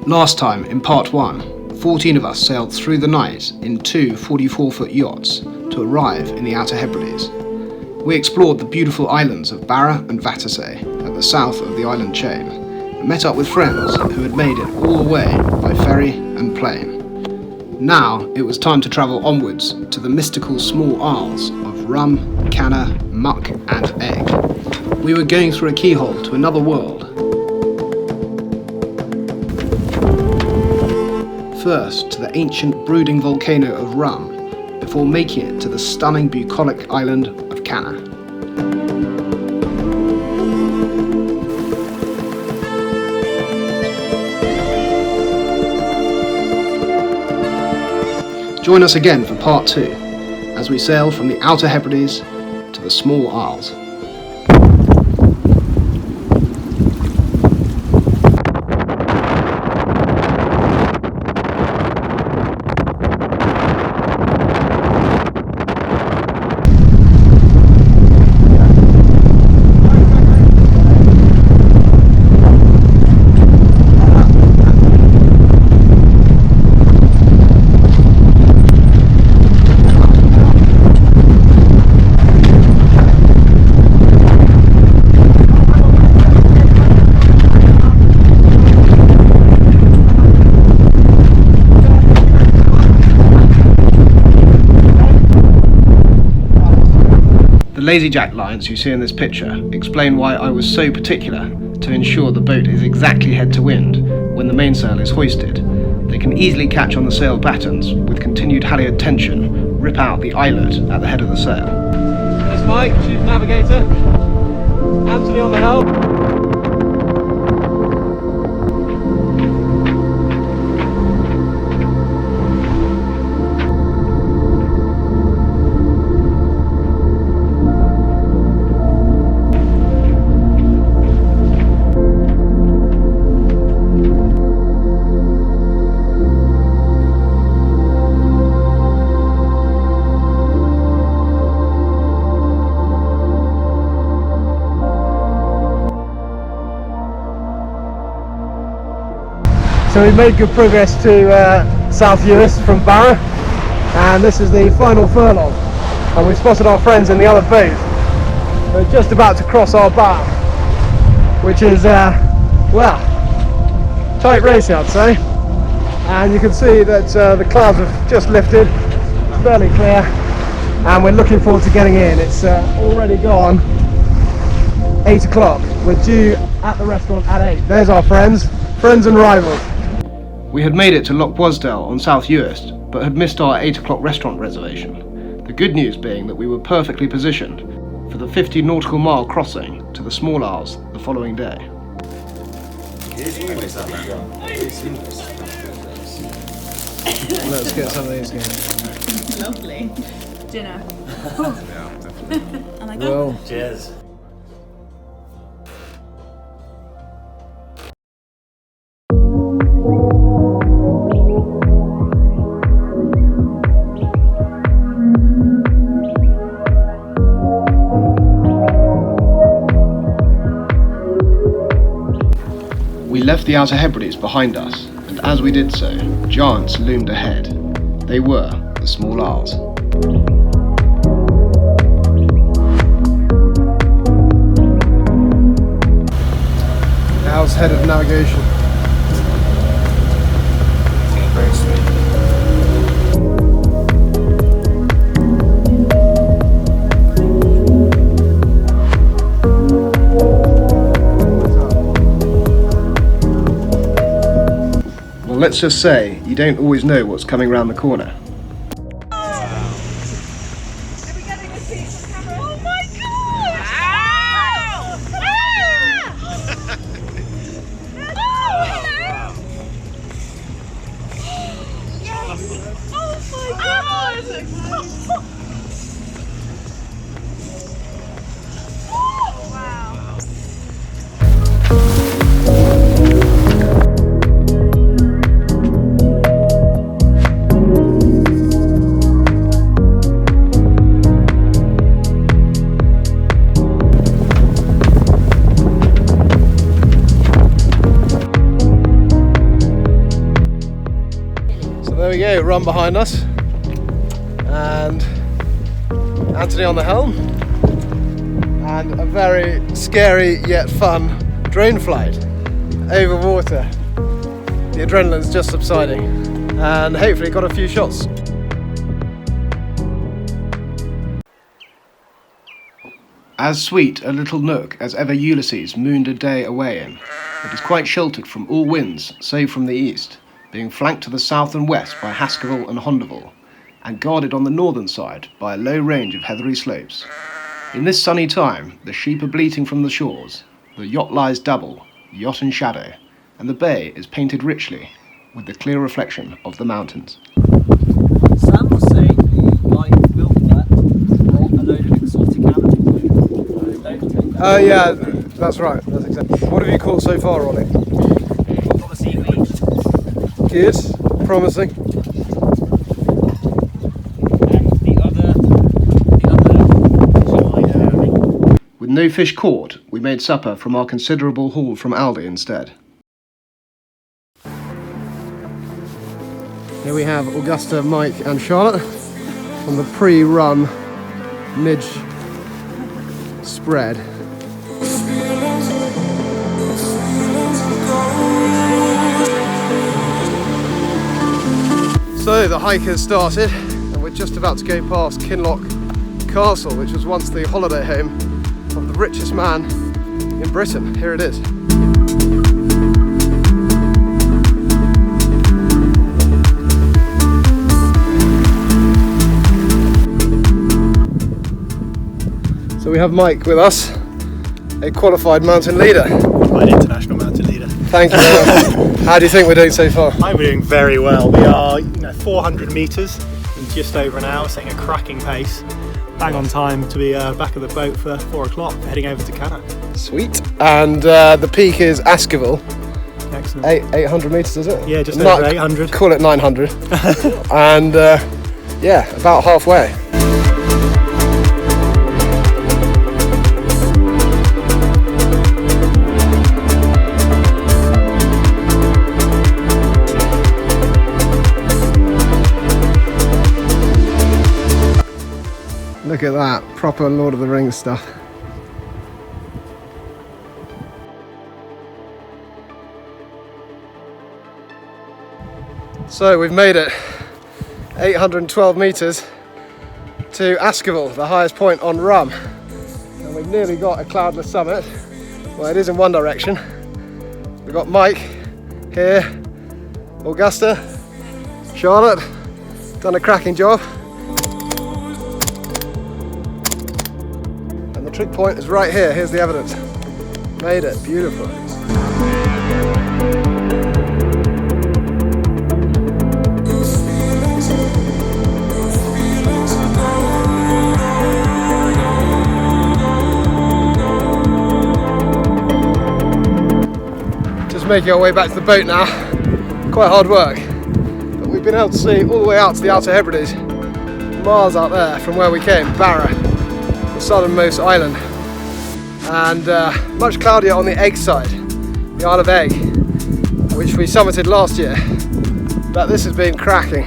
Last time, in part 1, 14 of us sailed through the night in two 44-foot yachts to arrive in the Outer Hebrides. We explored the beautiful islands of Barra and Vatersay at the south of the island chain and met up with friends who had made it all the way by ferry and plane. Now it was time to travel onwards to the mystical small isles of rum, canna, muck and egg. We were going through a keyhole to another world. First to the ancient brooding volcano of Rum, before making it to the stunning bucolic island of Canna. Join us again for part 2, as we sail from the Outer Hebrides to the small isles. The lazy jack lines you see in this picture explain why I was so particular to ensure the boat is exactly head to wind when the mainsail is hoisted. They can easily catch on the sail patterns with continued halyard tension, rip out the eyelet at the head of the sail. There's Mike, chief navigator. Anthony on the helm. So we've made good progress to South US from Barra, and this is the final furlong, and we've spotted our friends in the other boat. We're just about to cross our bow, which is, well, tight racing I'd say, and you can see that the clouds have just lifted, it's fairly clear, and we're looking forward to getting in. It's already gone 8 o'clock, we're due at the restaurant at 8. There's our friends and rivals. We had made it to Loch Wasdale on South Uist, but had missed our 8 o'clock restaurant reservation. The good news being that we were perfectly positioned for the 50 nautical mile crossing to the small isles the following day. Let's get some of these going. Lovely. Dinner. Yeah, definitely. I like Well, Cheers. we left the Outer Hebrides behind us, and as we did so, giants loomed ahead. They were the small isles. Now's head of navigation. Very sweet. Well, let's just say you don't always know what's coming around the corner. Okay, run behind us, and Anthony on the helm, and a very scary yet fun drone flight over water. The adrenaline's just subsiding, and hopefully got a few shots. As sweet a little nook as ever Ulysses mooned a day away in, it is quite sheltered from all winds save from the east, being flanked to the south and west by Haskeville and Honderville, and guarded on the northern side by a low range of heathery slopes. In this sunny time, the sheep are bleating from the shores, the yacht lies double, yacht in shadow, and the bay is painted richly with the clear reflection of the mountains. Sam was saying the guy who built that brought a load of exotic animals. Oh yeah, that's right. That's exactly. What have you caught so far, Ronnie? Got the seaweed. Good, promising. And the other With no fish caught, we made supper from our considerable haul from Aldi instead. Here we have Augusta, Mike and Charlotte on the pre-run midge spread. So the hike has started, and we're just about to go past Kinloch Castle, which was once the holiday home of the richest man in Britain. Here it is. So we have Mike with us, a qualified mountain leader. An international mountain leader. Thank you very much. How do you think we're doing so far? I'm doing very well. We are 400 metres in just over an hour, setting a cracking pace. Bang on time to be back at the boat for 4 o'clock, heading over to Canna. Sweet. And the peak is Askeville. Excellent. 800 metres, is it? Yeah, just over 800. Call it 900. And yeah, about halfway. Look at that, proper Lord of the Rings stuff. So we've made it 812 metres to Askeville, the highest point on Rum. And we've nearly got a cloudless summit. Well, it is in one direction. We've got Mike here, Augusta, Charlotte, done a cracking job. And the trick point is right here, here's the evidence. Made it, beautiful. Making our way back to the boat now. Quite hard work, but we've been able to see all the way out to the Outer Hebrides, miles out there from where we came, Barra, the southernmost island, and much cloudier on the Egg side, the Isle of Egg, which we summited last year, but this has been cracking.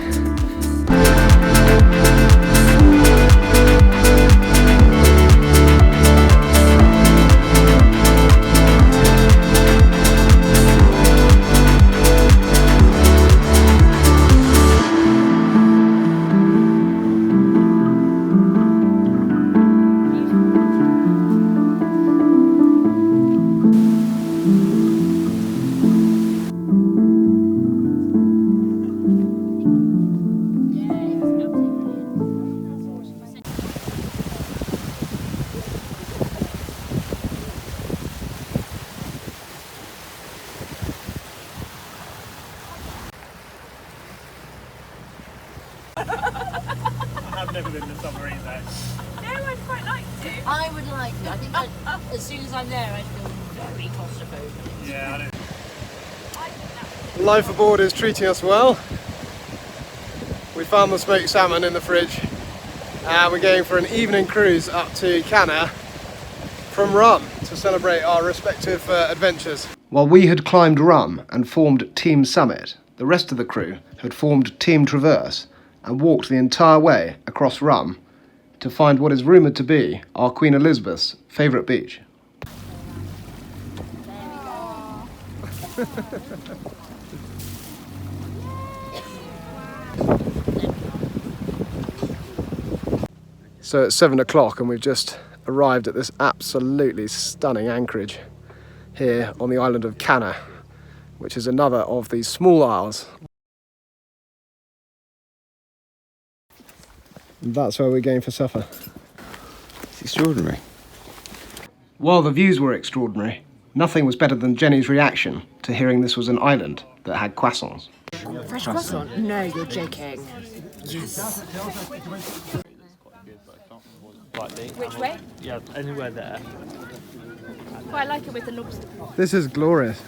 I've never been in a submarine though. No, I'd quite like to. I would like to. I think as soon as I'm there, I'd feel very claustrophobic. Yeah, I know. Life aboard is treating us well. We found the smoked salmon in the fridge, and we're going for an evening cruise up to Canna from Rum to celebrate our respective adventures. While we had climbed Rum and formed Team Summit, the rest of the crew had formed Team Traverse and walked the entire way across Rum to find what is rumoured to be our Queen Elizabeth's favourite beach. So it's 7 o'clock and we've just arrived at this absolutely stunning anchorage here on the island of Canna, which is another of these small isles. And that's where we're going for supper. It's extraordinary. While the views were extraordinary, nothing was better than Jenny's reaction to hearing this was an island that had croissants. Fresh croissant? No, you're joking. Yes. Which way? Yeah, anywhere there. Quite like it with the lobster. This is glorious.